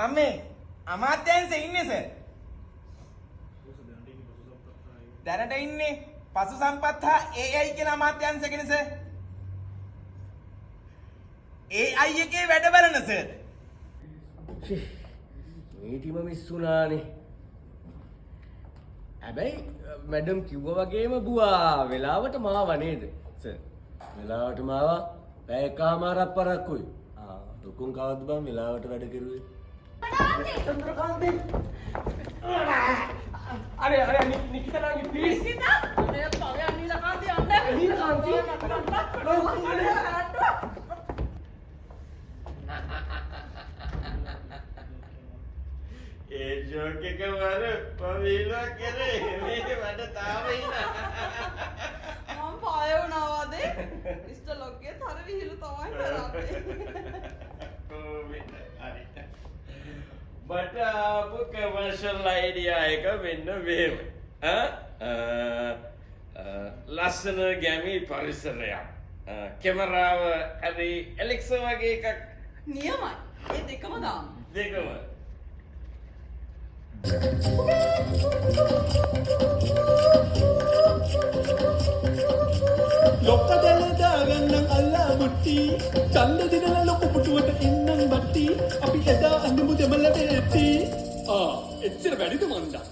මම මේ අමාත්‍යාංශේ ඉන්නේ සර්. දැනට ඉන්නේ පසු සම්පත් හා AI කියන අමාත්‍යාංශයකනේ සර්. AI එකේ වැඩ බලන සර්. මීටිම මිස් වුණානේ. හැබැයි මැඩම් කිව්වා වගේම බුවා වෙලාවට මාව නේද සර්? වෙලාවට මාව පැය කමාරක් පරක්කුයි. දුකුන් කවද්ද බං වෙලාවට වැඩ කරුවේ? අरे निकिता प्लीज निकिता मैं पावे नीला कांति अंदर नीला कांति ඒ ජෝක් එක වර පවිලා කරේ මේ වැඩ තාම ඉන්න මම පාය වුණාවාද ඉස්ට ලොක්ගේ තර විහිළු තමයි කරන්නේ කොහොමද හරි බට ආපු කමර්ෂල් අයිඩියා එක මෙන්න මෙහෙම ලස්සන ගැමි පරිසරයක් කැමරාව හරි එලෙක්සා වගේ එකක් නියමයි ඒ දෙකම දාන්න දෙකම ලොක්ක දැලදාගන්නම් අල්ලා මුට්ටි චන්ද දිනල ලොකු පුටුවට එන්නම් බට්ටි අපි එදා අඳුමු දෙමළ වෙට්ටි එච්චර වැඩිද මන්දා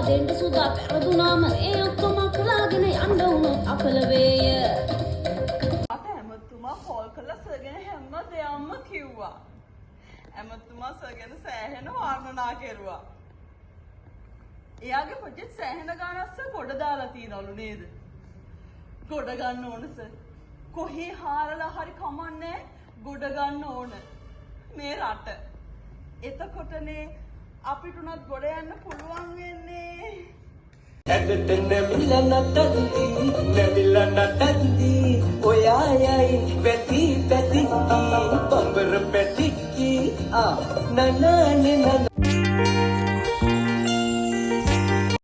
දෙන්න සුදා පෙරදුනාම ඒ ඔක්කොම කලාගෙන යන්න උනොත් අපල වේය. අත ඇමතුමා කෝල් කරලා සර්ගෙන හැම දෙයක්ම කිව්වා. ඇමතුමා සර්ගෙන සෑහෙන වර්ණනා කෙරුවා. එයාගේ ප්‍රොජෙක්ට් සෑහෙන ගානක් ගොඩ දාලා තියනවලු නේද? ගොඩ ගන්න ඕන සර්. කොහේ හාරලා හරි කමන්නේ ගොඩ ගන්න ඕන. මේ රට. එතකොටනේ අපිට උනත් ගොඩ යන්න පුළුවන් වෙන්නේ. ඇදට නැමිලා නැතන්දි ඔයායයි පැති පැති බඹර පැටික්කි නනානේ